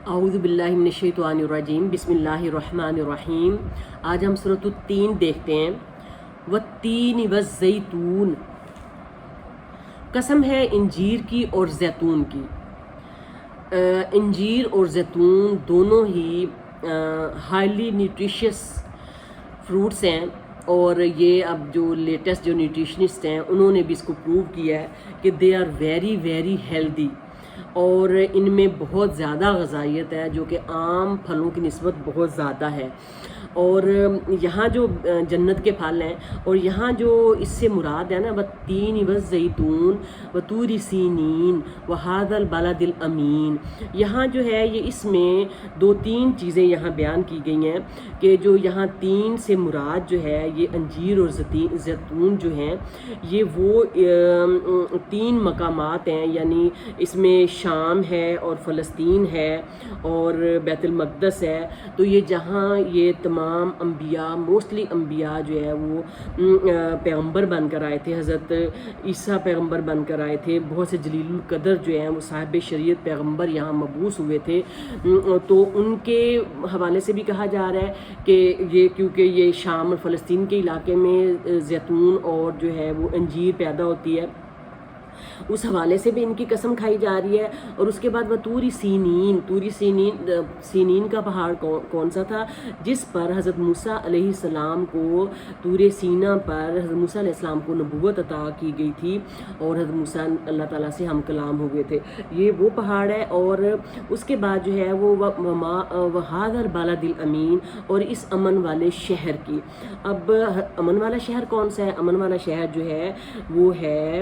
اعوذ باللہ من الشیطان الرجیم، بسم اللہ الرحمن الرحیم۔ آج ہم سورۃ التین دیکھتے ہیں۔ والتین والزیتون، قسم ہے انجیر کی اور زیتون کی۔ انجیر اور زیتون دونوں ہی ہائیلی نیوٹریشس فروٹس ہیں، اور یہ اب جو لیٹسٹ جو نیوٹریشنسٹ ہیں انہوں نے بھی اس کو پروو کیا ہے کہ they are very very healthy, اور ان میں بہت زیادہ غذائیت ہے جو کہ عام پھلوں کی نسبت بہت زیادہ ہے۔ اور یہاں جو جنت کے پھل ہیں، اور یہاں جو اس سے مراد ہے نا والتین والزیتون وطور سینین وہذا البلد الامین، یہاں جو ہے یہ اس میں دو تین چیزیں یہاں بیان کی گئی ہیں کہ جو یہاں تین سے مراد جو ہے یہ انجیر اور زیتون جو ہیں یہ وہ تین مقامات ہیں، یعنی اس میں شام ہے اور فلسطین ہے اور بیت المقدس ہے۔ تو یہ جہاں یہ تمام انبیاء، موسٹلی انبیاء جو ہے وہ پیغمبر بن کر آئے تھے، حضرت عیسیٰ پیغمبر بن کر آئے تھے، بہت سے جلیل القدر جو ہیں وہ صاحب شریعت پیغمبر یہاں مبعوث ہوئے تھے، تو ان کے حوالے سے بھی کہا جا رہا ہے کہ یہ کیونکہ یہ شام اور فلسطین کے علاقے میں زیتون اور جو ہے وہ انجیر پیدا ہوتی ہے، اس حوالے سے بھی ان کی قسم کھائی جا رہی ہے۔ اور اس کے بعد وہ طور سینین، سینین کا پہاڑ کون سا تھا جس پر حضرت موسیٰ علیہ السلام کو، طور سینا پر حضرت موسیٰ علیہ السلام کو نبوت عطا کی گئی تھی، اور حضرت موسیٰ اللہ تعالیٰ سے ہم کلام ہوئے تھے، یہ وہ پہاڑ ہے۔ اور اس کے بعد جو ہے وہ وہذا البلد الامین، اور اس امن والے شہر کی۔ اب امن والا شہر کون سا ہے؟ امن والا شہر جو ہے وہ ہے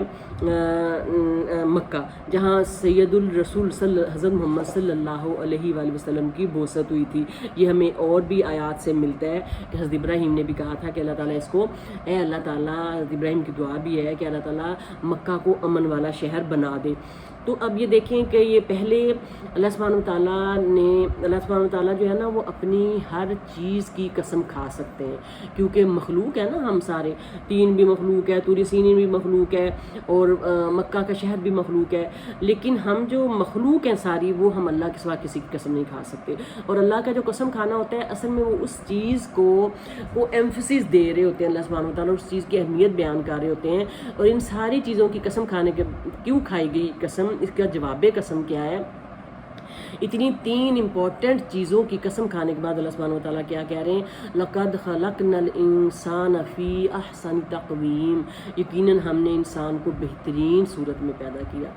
مکہ، جہاں سید الرسول حضرت محمد صلی اللہ علیہ وآلہ وسلم کی بعثت ہوئی تھی۔ یہ ہمیں اور بھی آیات سے ملتا ہے کہ حضرت ابراہیم نے بھی کہا تھا کہ اللہ تعالیٰ اس کو، اے اللہ تعالیٰ، حضرت ابراہیم کی دعا بھی ہے کہ اللہ تعالیٰ مکہ کو امن والا شہر بنا دے۔ تو اب یہ دیکھیں کہ یہ پہلے اللہ سبحانہ وتعالیٰ جو ہے نا وہ اپنی ہر چیز کی قسم کھا سکتے ہیں، کیونکہ مخلوق ہے نا، ہم سارے، تین بھی مخلوق ہے، طور سینین بھی مخلوق ہے، اور مکہ کا شہر بھی مخلوق ہے، لیکن ہم جو مخلوق ہیں ساری وہ ہم اللہ کے سوا کسی کی قسم نہیں کھا سکتے۔ اور اللہ کا جو قسم کھانا ہوتا ہے اصل میں وہ اس چیز کو وہ ایمفسس دے رہے ہوتے ہیں، اللہ سبحانہ وتعالیٰ اس چیز کی اہمیت بیان کر رہے ہوتے ہیں۔ اور ان ساری چیزوں کی قسم کھانے کے کیوں کھائی گئی قسم، اس کا جواب قسم کیا ہے؟ اتنی تین امپورٹنٹ چیزوں کی قسم کھانے کے بعد اللہ سبحانہ وتعالیٰ کیا کہہ رہے ہیں؟ لَقَدْ خَلَقْنَا الْإِنسَانَ فِي أَحْسَنِ تَقْوِيمٍ، یقیناً ہم نے انسان کو بہترین صورت میں پیدا کیا۔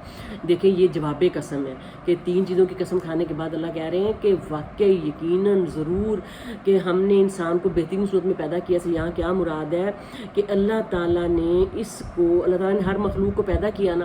دیکھیں یہ جواب قسم ہے کہ تین چیزوں کی قسم کھانے کے بعد اللہ کہہ رہے ہیں کہ واقعی یقیناً ضرور کہ ہم نے انسان کو بہترین صورت میں پیدا کیا۔ سے یہاں کیا مراد ہے کہ اللہ تعالیٰ نے اس کو، اللہ تعالیٰ نے ہر مخلوق کو پیدا کیا نا،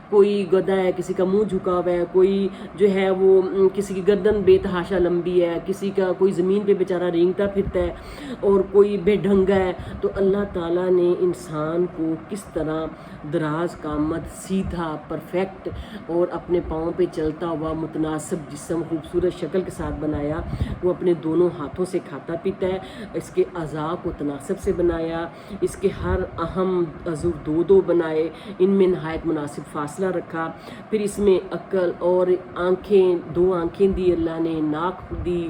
کوئی گدھا ہے، کسی کا منہ جھکا ہوا ہے، کوئی جو ہے وہ کسی کی گردن بے تحاشا لمبی ہے، کسی کا کوئی زمین پہ بیچارہ رینگتا پھرتا ہے، اور کوئی بے ڈھنگا ہے۔ تو اللہ تعالیٰ نے انسان کو کس طرح دراز قامت، سیدھا، پرفیکٹ، اور اپنے پاؤں پہ چلتا ہوا متناسب جسم، خوبصورت شکل کے ساتھ بنایا۔ وہ اپنے دونوں ہاتھوں سے کھاتا پیتا ہے، اس کے اعضاء کو تناسب سے بنایا، اس کے ہر اہم عضو دو بنائے، ان میں نہایت مناسب فاصلہ رکھا، پھر اس میں عقل اور آنکھیں، دو آنکھیں دی اللہ نے، ناک دی،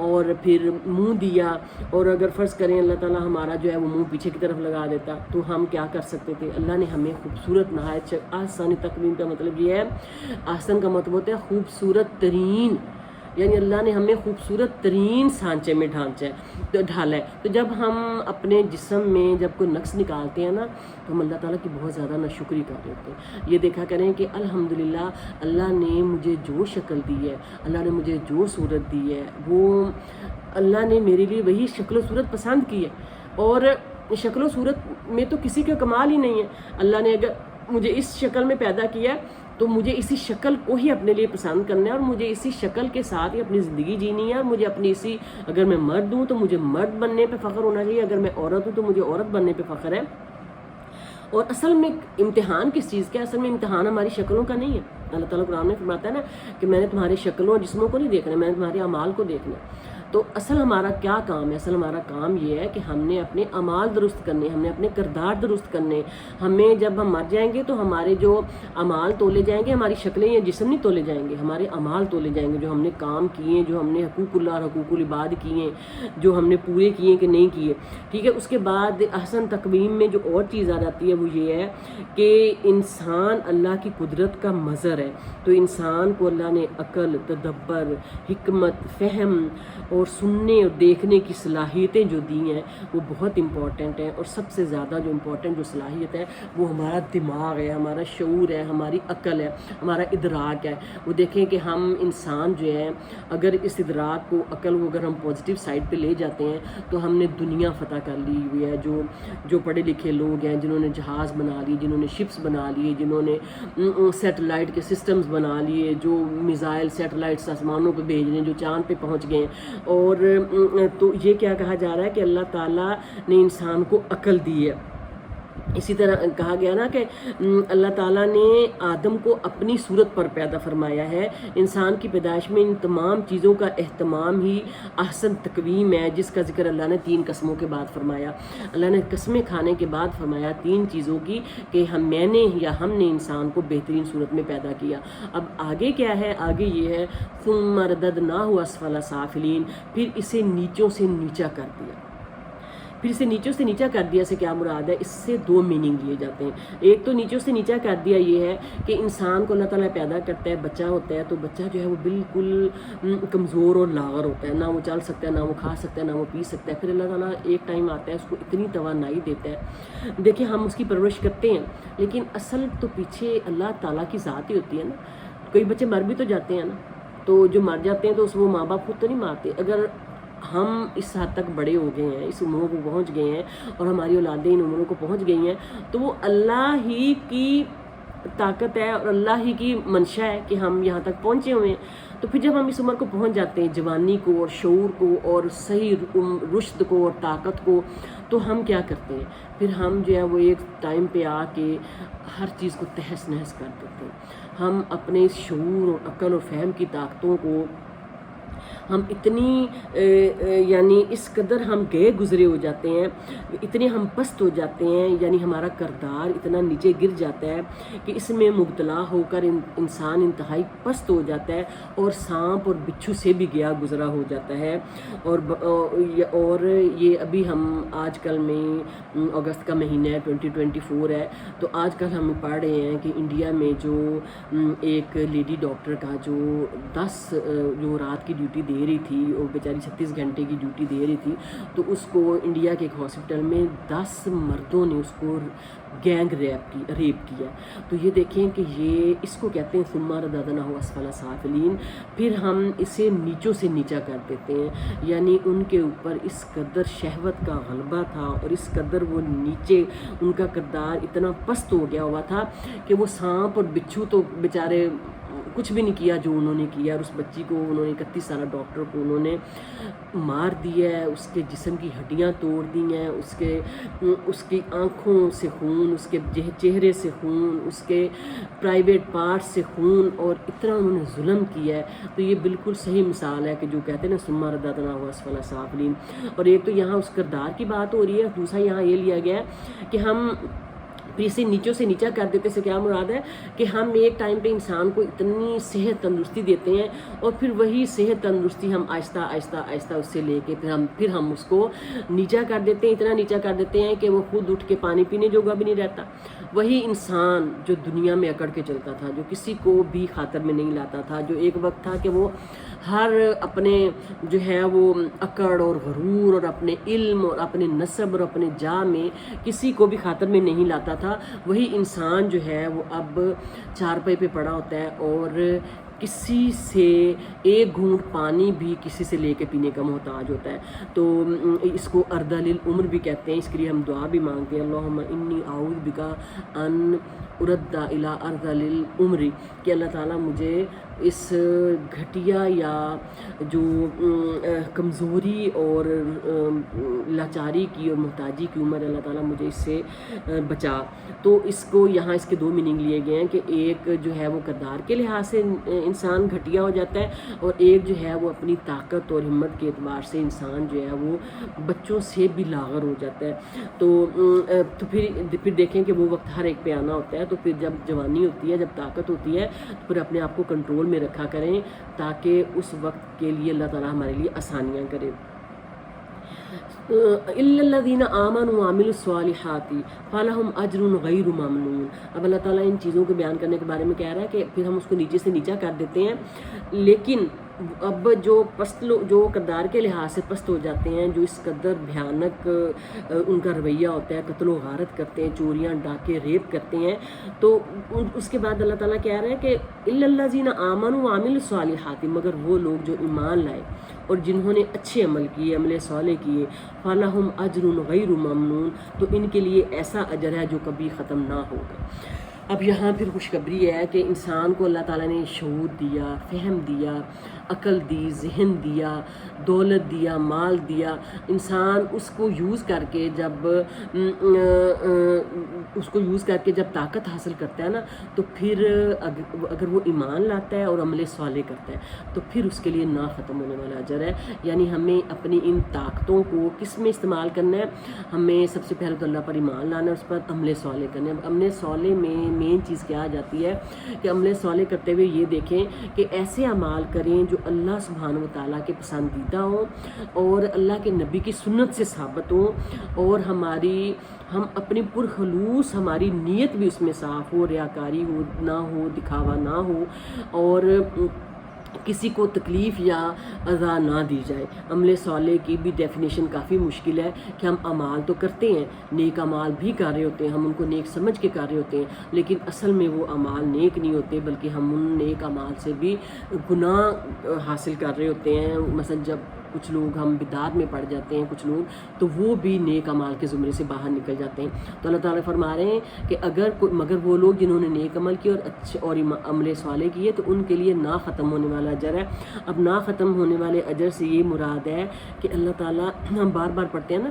اور پھر منہ دیا۔ اور اگر فرض کریں اللہ تعالیٰ ہمارا جو ہے وہ منہ پیچھے کی طرف لگا دیتا تو ہم کیا کر سکتے تھے؟ اللہ نے ہمیں خوبصورت نہایت آسانی تقویم کا مطلب یہ ہے، آسن کا مطلب ہوتا ہے خوبصورت ترین، یعنی اللہ نے ہمیں خوبصورت ترین سانچے میں ڈھالا ہے۔ تو جب ہم اپنے جسم میں جب کوئی نقص نکالتے ہیں نا تو ہم اللہ تعالیٰ کی بہت زیادہ ناشکری کر رہے ہوتے ہیں۔ یہ دیکھا کریں کہ الحمدللہ اللہ نے مجھے جو شکل دی ہے، اللہ نے مجھے جو صورت دی ہے، وہ اللہ نے میرے لیے وہی شکل و صورت پسند کی ہے، اور شکل و صورت میں تو کسی کا کمال ہی نہیں ہے۔ اللہ نے اگر مجھے اس شکل میں پیدا کیا تو مجھے اسی شکل کو ہی اپنے لیے پسند کرنا ہے، اور مجھے اسی شکل کے ساتھ ہی اپنی زندگی جینی ہے، اور مجھے اپنی اگر میں مرد ہوں تو مجھے مرد بننے پہ فخر ہونا چاہیے، اگر میں عورت ہوں تو مجھے عورت بننے پہ فخر ہے۔ اور اصل میں امتحان کس چیز کا ہے؟ اصل میں امتحان ہماری شکلوں کا نہیں ہے، اللہ تعالیٰ قرآن میں فرماتا ہے نا کہ میں نے تمہارے شکلوں اور جسموں کو نہیں دیکھنا، میں نے تمہارے اعمال کو دیکھنا ہے۔ تو اصل ہمارا کیا کام ہے؟ اصل ہمارا کام یہ ہے کہ ہم نے اپنے اعمال درست کرنے، ہم نے اپنے کردار درست کرنے۔ ہمیں جب ہم مر جائیں گے تو ہمارے جو اعمال تولے جائیں گے، ہماری شکلیں یا جسم نہیں تولے جائیں گے، ہمارے اعمال تولے جائیں گے، جو ہم نے کام کیے، جو ہم نے حقوق اللہ اور حقوق العباد کیے، جو ہم نے پورے کیے کہ نہیں کیے، ٹھیک ہے۔ اس کے بعد احسن تقویم میں جو اور چیز آ جاتی ہے وہ یہ ہے کہ انسان اللہ کی قدرت کا مظہر ہے، تو انسان کو اللہ نے عقل، تدبر، حکمت، فہم اور سننے اور دیکھنے کی صلاحیتیں جو دی ہیں وہ بہت امپورٹنٹ ہیں، اور سب سے زیادہ جو امپورٹنٹ جو صلاحیت ہے وہ ہمارا دماغ ہے، ہمارا شعور ہے، ہماری عقل ہے، ہمارا ادراک ہے۔ وہ دیکھیں کہ ہم انسان جو ہے اگر اس ادراک کو، عقل کو اگر ہم پازیٹیو سائڈ پہ لے جاتے ہیں تو ہم نے دنیا فتح کر لی ہوئی ہے۔ جو پڑھے لکھے لوگ ہیں، جنہوں نے جہاز بنا لیے، جنہوں نے شپس بنا لیے، جنہوں نے سیٹلائٹ کے سسٹمز بنا لیے، جو میزائل سیٹلائٹس آسمانوں پہ بھیج رہے ہیں، جو چاند پہ پہنچ گئے ہیں، اور تو یہ کیا کہا جا رہا ہے کہ اللہ تعالیٰ نے انسان کو عقل دی ہے۔ اسی طرح کہا گیا نا کہ اللہ تعالیٰ نے آدم کو اپنی صورت پر پیدا فرمایا ہے۔ انسان کی پیدائش میں ان تمام چیزوں کا اہتمام ہی احسن تقویم ہے، جس کا ذکر اللہ نے 3 قسموں کے بعد فرمایا۔ اللہ نے قسمیں کھانے کے بعد فرمایا 3 چیزوں کی کہ ہم نے انسان کو بہترین صورت میں پیدا کیا۔ اب آگے کیا ہے؟ آگے یہ ہے ثم رددناہ اسفل سافلین، پھر اسے نیچوں سے نیچا کر دیا۔ پھر اسے نیچوں سے نیچا کر دیا سے کیا مراد ہے؟ اس سے 2 میننگ لیے جاتے ہیں۔ ایک تو نیچوں سے نیچا کر دیا یہ ہے کہ انسان کو اللہ تعالیٰ پیدا کرتا ہے، بچہ ہوتا ہے، تو بچہ جو ہے وہ بالکل کمزور اور لاغر ہوتا ہے، نہ وہ چل سکتا ہے، نہ وہ کھا سکتا ہے، نہ وہ پی سکتا ہے۔ پھر اللہ تعالیٰ ایک ٹائم آتا ہے اس کو اتنی توانائی دیتا ہے، دیکھیں ہم اس کی پرورش کرتے ہیں، لیکن اصل تو پیچھے اللہ تعالیٰ کی ذات ہی ہوتی ہے نا۔ کوئی بچے مر بھی تو جاتے ہیں نا، تو جو مر جاتے ہیں تو وہ ماں باپ خود تو نہیں مارتے۔ اگر ہم اس حد تک بڑے ہو گئے ہیں، اس عمروں کو پہنچ گئے ہیں، اور ہماری اولادیں ان عمروں کو پہنچ گئی ہیں، تو وہ اللہ ہی کی طاقت ہے اور اللہ ہی کی منشا ہے کہ ہم یہاں تک پہنچے ہوئے ہیں۔ تو پھر جب ہم اس عمر کو پہنچ جاتے ہیں، جوانی کو اور شعور کو اور صحیح رشد کو اور طاقت کو، تو ہم کیا کرتے ہیں؟ پھر ہم جو ہے وہ ایک ٹائم پہ آ کے ہر چیز کو تہس نہس کر دیتے ہیں۔ ہم اپنے شعور اور عقل اور فہم کی طاقتوں کو ہم اتنی یعنی اس قدر ہم گئے گزرے ہو جاتے ہیں، اتنے ہم پست ہو جاتے ہیں، یعنی ہمارا کردار اتنا نیچے گر جاتا ہے کہ اس میں مبتلا ہو کر انسان انتہائی پست ہو جاتا ہے، اور سانپ اور بچھو سے بھی گیا گزرا ہو جاتا ہے۔ اور یہ ابھی ہم آج کل میں اگست کا مہینہ ہے، 2024 ہے، تو آج کل ہم پڑھ رہے ہیں کہ انڈیا میں جو ایک لیڈی ڈاکٹر کا جو 10 جو رات کی ڈیوٹی دے رہی تھی، وہ بیچاری 36 گھنٹے کی ڈیوٹی دے رہی تھی، تو اس کو انڈیا کے ایک ہاسپٹل میں 10 مردوں نے اس کو گینگ ریپ کیا۔ تو یہ دیکھیں کہ یہ اس کو کہتے ہیں ثم رددناہ اسفل سافلین، پھر ہم اسے نیچوں سے نیچا کر دیتے ہیں، یعنی ان کے اوپر اس قدر شہوت کا غلبہ تھا اور اس قدر وہ نیچے ان کا کردار اتنا پست ہو گیا ہوا تھا کہ وہ سانپ اور بچھو تو بیچارے کچھ بھی نہیں کیا جو انہوں نے کیا، اور اس بچی کو انہوں نے 31 سالہ ڈاکٹر کو انہوں نے مار دیا ہے، اس کے جسم کی ہڈیاں توڑ دی ہیں، اس کی آنکھوں سے خون، اس کے چہرے سے خون، اس کے پرائیویٹ پارٹ سے خون، اور اتنا انہوں نے ظلم کیا ہے۔ تو یہ بالکل صحیح مثال ہے کہ جو کہتے ہیں نا ثم رددناہ اسفل سافلین۔ اور ایک تو یہاں اس کردار کی بات ہو رہی ہے، دوسرا یہاں یہ لیا گیا ہے کہ ہم پھر اسے نیچوں سے نیچا کر دیتے سے کیا مراد ہے کہ ہم ایک ٹائم پہ انسان کو اتنی صحت تندرستی دیتے ہیں، اور پھر وہی صحت تندرستی ہم آہستہ آہستہ اس سے لے کے پھر ہم اس کو نیچا کر دیتے ہیں، اتنا نیچا کر دیتے ہیں کہ وہ خود اٹھ کے پانی پینے جوگا بھی نہیں رہتا۔ وہی انسان جو دنیا میں اکڑ کے چلتا تھا، جو کسی کو بھی خاطر میں نہیں لاتا تھا، جو ایک وقت تھا کہ وہ ہر اپنے جو ہے وہ اکڑ اور غرور اور اپنے علم اور اپنے نسب اور اپنے جاہ میں کسی کو بھی خاطر میں نہیں لاتا تھا، وہی انسان جو ہے وہ اب چارپائی پہ پڑا ہوتا ہے اور کسی سے ایک گھونٹ پانی بھی کسی سے لے کے پینے کا محتاج ہوتا ہے. تو اس کو ارذل العمر بھی کہتے ہیں. اس کے لیے ہم دعا بھی مانگتے ہیں اللہم انی اعوذ بک ان ارد الی ارذل العمر، کہ اللہ تعالیٰ مجھے اس گھٹیا یا جو کمزوری اور لاچاری کی اور محتاجی کی عمر، اللہ تعالیٰ مجھے اس سے بچا. تو اس کو یہاں اس کے دو میننگ لیے گئے ہیں کہ ایک جو ہے وہ کردار کے لحاظ سے انسان گھٹیا ہو جاتا ہے، اور ایک جو ہے وہ اپنی طاقت اور ہمت کے اعتبار سے انسان جو ہے وہ بچوں سے بھی لاغر ہو جاتا ہے. تو پھر دیکھیں کہ وہ وقت ہر ایک پہ آنا ہوتا ہے. تو پھر جب جوانی ہوتی ہے، جب طاقت ہوتی ہے، تو پھر اپنے آپ کو کنٹرول میں رکھا کریں تاکہ اس وقت کے لیے اللہ تعالیٰ ہمارے لیے آسانیاں کرے. الا الذین آمنوا وعملوا الصالحات فلہم اجر غیر ممنون. اب اللہ تعالیٰ ان چیزوں کو بیان کرنے کے بارے میں کہہ رہا ہے کہ پھر ہم اس کو نیچے سے نیچا کر دیتے ہیں، لیکن اب جو کردار کے لحاظ سے پست ہو جاتے ہیں، جو اس قدر بھیانک ان کا رویہ ہوتا ہے، قتل و غارت کرتے ہیں، چوریاں ڈاکے ریپ کرتے ہیں، تو اس کے بعد اللہ تعالیٰ کہہ رہے ہیں کہ الا الذین آمنوا وعملوا الصالحات، مگر وہ لوگ جو ایمان لائے اور جنہوں نے اچھے عمل کیے، عمل صالح کیے، فلہم اجر غیر ممنون، تو ان کے لیے ایسا اجر ہے جو کبھی ختم نہ ہوگا. اب یہاں پھر خوشخبری ہے کہ انسان کو اللہ تعالیٰ نے شعور دیا، فہم دیا، عقل دی، ذہن دیا، دولت دیا، مال دیا. انسان اس کو یوز کر کے جب طاقت حاصل کرتا ہے نا، تو پھر اگر وہ ایمان لاتا ہے اور عمل صالح کرتا ہے تو پھر اس کے لیے نہ ختم ہونے والا اجر ہے. یعنی ہمیں اپنی ان طاقتوں کو کس میں استعمال کرنا ہے؟ ہمیں سب سے پہلے تو اللہ پر ایمان لانا ہے، اس پر عمل صالح کرنا ہے. عمل صالح میں مین چیز کیا آ جاتی ہے کہ عمل صالح کرتے ہوئے یہ دیکھیں کہ ایسے اعمال کریں جو اللہ سبحانہ و تعالیٰ کے پسندیدہ ہوں اور اللہ کے نبی کی سنت سے ثابت ہوں، اور ہم اپنی پرخلوص ہماری نیت بھی اس میں صاف ہو، ریاکاری ہو نہ ہو، دکھاوا نہ ہو، اور کسی کو تکلیف یا اذا نہ دی جائے. عمل صالح کی بھی ڈیفینیشن کافی مشکل ہے کہ ہم اعمال تو کرتے ہیں، نیک اعمال بھی کر رہے ہوتے ہیں، ہم ان کو نیک سمجھ کے کر رہے ہوتے ہیں، لیکن اصل میں وہ اعمال نیک نہیں ہوتے، بلکہ ہم ان نیک اعمال سے بھی گناہ حاصل کر رہے ہوتے ہیں. مثلا جب کچھ لوگ ہم بدعت میں پڑ جاتے ہیں، کچھ لوگ تو وہ بھی نیک اعمال کے زمرے سے باہر نکل جاتے ہیں. تو اللہ تعالیٰ فرما رہے ہیں کہ مگر وہ لوگ جنہوں نے نیک عمل کیے اور اچھے اور عمل صالح کیے تو ان کے لیے نہ ختم ہونے والا اجر ہے. اب نہ ختم ہونے والے اجر سے یہ مراد ہے کہ اللہ تعالیٰ، ہم بار بار پڑھتے ہیں نا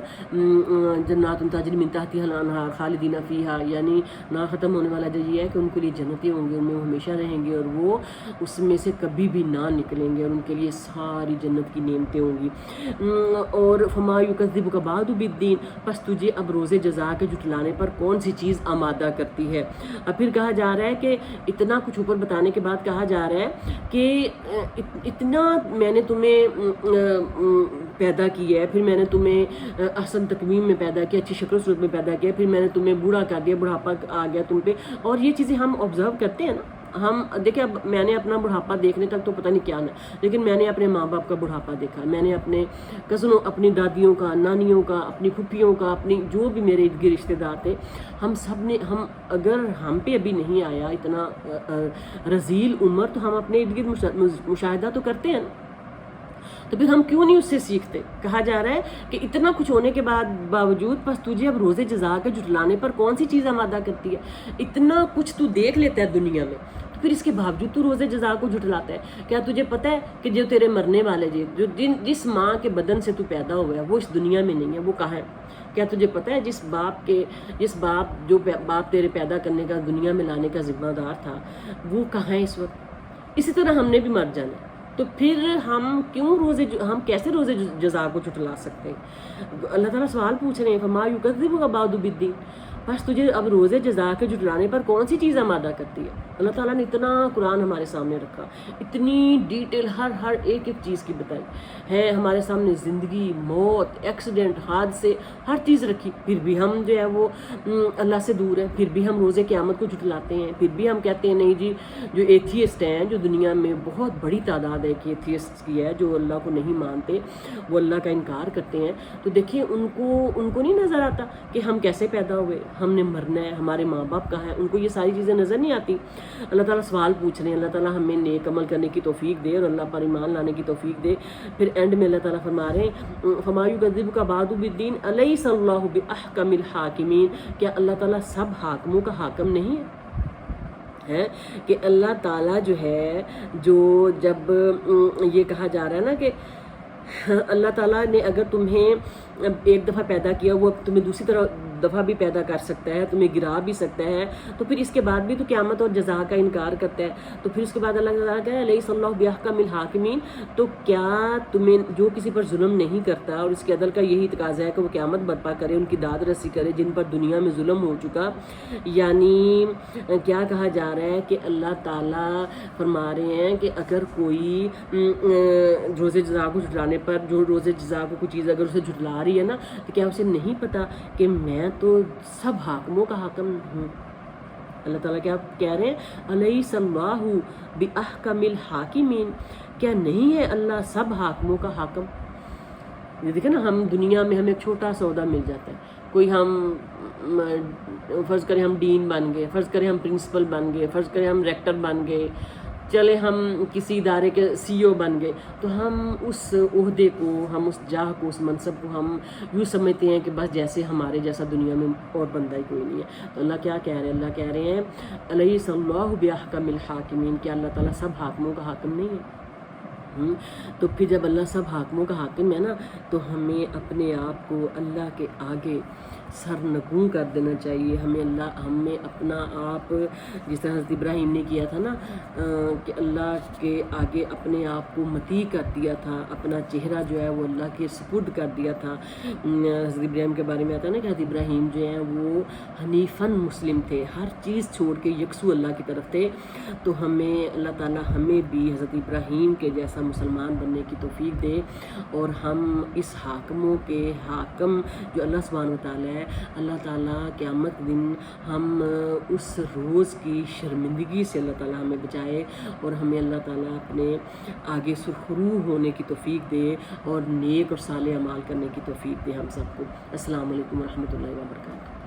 جنات تجری من تحتها الانہار خالدین فیہا، یعنی نہ ختم ہونے والا اجر یہ ہے کہ ان کے لیے جنتیں ہوں گی، ان میں وہ ہمیشہ رہیں گے اور وہ اس میں سے کبھی بھی نہ نکلیں گے، اور ان کے لیے ساری جنت کی نعمتیں ہوں گی. اور فما یکذبک بعد بالدین، پس تجھے اب روز جزا کے جھٹلانے پر کون سی چیز آمادہ کرتی ہے. اب پھر کہا جا رہا ہے کہ اتنا کچھ اوپر بتانے کے بعد کہا جا رہا ہے کہ اتنا میں نے تمہیں پیدا کیا ہے، پھر میں نے تمہیں احسن تقویم میں پیدا کیا، اچھی شکل و صورت میں پیدا کیا، پھر میں نے تمہیں بوڑھا کر دیا، بڑھاپا آ گیا تم پہ. اور یہ چیزیں ہم آبزرو کرتے ہیں نا. ہم دیکھیں، اب میں نے اپنا بڑھاپا دیکھنے تک تو پتہ نہیں کیا نا، لیکن میں نے اپنے ماں باپ کا بڑھاپا دیکھا، میں نے اپنے کزنوں، اپنی دادیوں کا، نانیوں کا، اپنی پھپھیوں کا، اپنی جو بھی میرے ارد گرد رشتے دار تھے، ہم سب نے اگر ہم پہ ابھی نہیں آیا اتنا رذیل عمر، تو ہم اپنے ارد گرد مشاہدہ تو کرتے ہیں نا. تو پھر ہم کیوں نہیں اس سے سیکھتے؟ کہا جا رہا ہے کہ اتنا کچھ ہونے کے باوجود پس تجھے اب روز جزا کے جھٹلانے پر کون سی چیز آمادہ کرتی ہے؟ اتنا کچھ تو دیکھ لیتا ہے دنیا میں، تو پھر اس کے باوجود تو روز جزا کو جھٹلاتا ہے. کیا تجھے پتہ ہے کہ جو تیرے مرنے والے جس ماں کے بدن سے تو پیدا ہوا ہے وہ اس دنیا میں نہیں ہے، وہ کہاں ہے؟ کیا تجھے پتہ ہے جس باپ تیرے پیدا کرنے کا، دنیا میں لانے کا ذمہ دار تھا، وہ کہاں ہے اس وقت؟ اسی طرح ہم نے بھی مر جانا ہے. تو پھر ہم کیسے روزے جزا کو جھٹلا سکتے ہیں؟ اللہ تعالیٰ سوال پوچھ رہے ہیں فما یکذبک بعد بالدین، بس تجھے اب روزے جزا کے جھٹلانے پر کون سی چیز آمادہ کرتی ہے؟ اللہ تعالیٰ نے اتنا قرآن ہمارے سامنے رکھا، اتنی ڈیٹیل ہر ایک چیز کی بتائی ہے ہمارے سامنے، زندگی، موت، ایکسیڈنٹ، حادثے، ہر چیز رکھی. پھر بھی ہم جو ہے وہ اللہ سے دور ہیں، پھر بھی ہم روزے قیامت کو جھٹلاتے ہیں، پھر بھی ہم کہتے ہیں نہیں جی. جو ایتھیسٹ ہیں، جو دنیا میں بہت بڑی تعداد ہے کہ ایتھیسٹ کی ہے، جو اللہ کو نہیں مانتے، وہ اللہ کا انکار کرتے ہیں، تو دیکھیں ان کو نہیں نظر آتا کہ ہم کیسے پیدا ہوئے، ہم نے مرنا ہے، ہمارے ماں باپ کہاں ہیں، ان کو یہ ساری چیزیں نظر نہیں آتی۔ اللہ تعالیٰ سوال پوچھ رہے ہیں، اللہ تعالیٰ ہمیں نیک عمل کرنے کی توفیق دے اور اللہ پر ایمان لانے کی توفیق دے۔ پھر اینڈ میں اللہ تعالیٰ فرما رہے ہیں فما یکذبک بعد بالدین الیس اللہ باحکم الحاکمین، کیا اللہ تعالیٰ سب حاکموں کا حاکم نہیں ہے؟ کہ اللہ تعالیٰ جو ہے، جو جب یہ کہا جا رہا ہے نا کہ اللہ تعالیٰ نے اگر تمہیں ایک دفعہ پیدا کیا، وہ تمہیں دوسری دفعہ بھی پیدا کر سکتا ہے، تمہیں گرا بھی سکتا ہے، تو پھر اس کے بعد بھی تو قیامت اور جزا کا انکار کرتا ہے۔ تو پھر اس کے بعد اللہ تعالیٰ کہا ہے الیس اللہ باحکم الحاکمین، تو کیا تمہیں جو کسی پر ظلم نہیں کرتا اور اس کے عدل کا یہی تقاضا ہے کہ وہ قیامت برپا کرے، ان کی داد رسی کرے جن پر دنیا میں ظلم ہو چکا؟ یعنی کیا کہا جا رہا ہے کہ اللہ تعالیٰ فرما رہے ہیں کہ اگر کوئی روز جزا کو جھٹلانے پر، جو روز جزا کو کوئی چیز اگر اسے جھٹلا رہی ہے نا، تو کیا اسے نہیں پتا کہ میں تو سب حاکموں کا حاکم ہوں؟ اللہ تعالیٰ کیا کہہ رہے ہیں الیس اللہ باحکم الحاکمین، کیا نہیں ہے اللہ سب حاکموں کا حاکم؟ یہ دیکھیں نا، ہم دنیا میں ہمیں ایک چھوٹا سودا مل جاتا ہے، کوئی ہم فرض کریں ہم ڈین بن گئے، فرض کریں ہم پرنسپل بن گئے، فرض کریں ہم ریکٹر بن گئے، چلے ہم کسی ادارے کے سی او بن گئے، تو ہم اس عہدے کو، ہم اس جاہ کو، اس منصب کو ہم یوں سمجھتے ہیں کہ بس جیسے ہمارے جیسا دنیا میں اور بندہ ہی کوئی نہیں ہے۔ تو اللہ کیا کہہ رہے ہیں؟ اللہ کہہ رہے ہیں الیس اللہ باحکم الحاکمین، کیا اللہ تعالیٰ سب حاکموں کا حاکم نہیں ہے؟ تو پھر جب اللہ سب حاکموں کا حاکم ہے نا، تو ہمیں اپنے آپ کو اللہ کے آگے سرنگوں کر دینا چاہیے۔ ہمیں اپنا آپ، جس طرح حضرت ابراہیم نے کیا تھا نا کہ اللہ کے آگے اپنے آپ کو مطیع کر دیا تھا، اپنا چہرہ جو ہے وہ اللہ کے سپرد کر دیا تھا۔ حضرت ابراہیم کے بارے میں آتا ہے نا کہ حضرت ابراہیم جو ہیں وہ حنیفاً مسلم تھے، ہر چیز چھوڑ کے یکسو اللہ کی طرف تھے۔ تو ہمیں اللہ تعالیٰ ہمیں بھی حضرت ابراہیم کے جیسا مسلمان بننے کی توفیق دے، اور ہم اس حاکموں کے حاکم جو اللہ سبحانہ وتعالیٰ ہے، اللہ تعالیٰ قیامت دن ہم اس روز کی شرمندگی سے اللہ تعالیٰ ہمیں بچائے، اور ہمیں اللہ تعالیٰ اپنے آگے سرخرو ہونے کی توفیق دے اور نیک اور صالح اعمال کرنے کی توفیق دے ہم سب کو۔ السلام علیکم ورحمۃ اللہ وبرکاتہ۔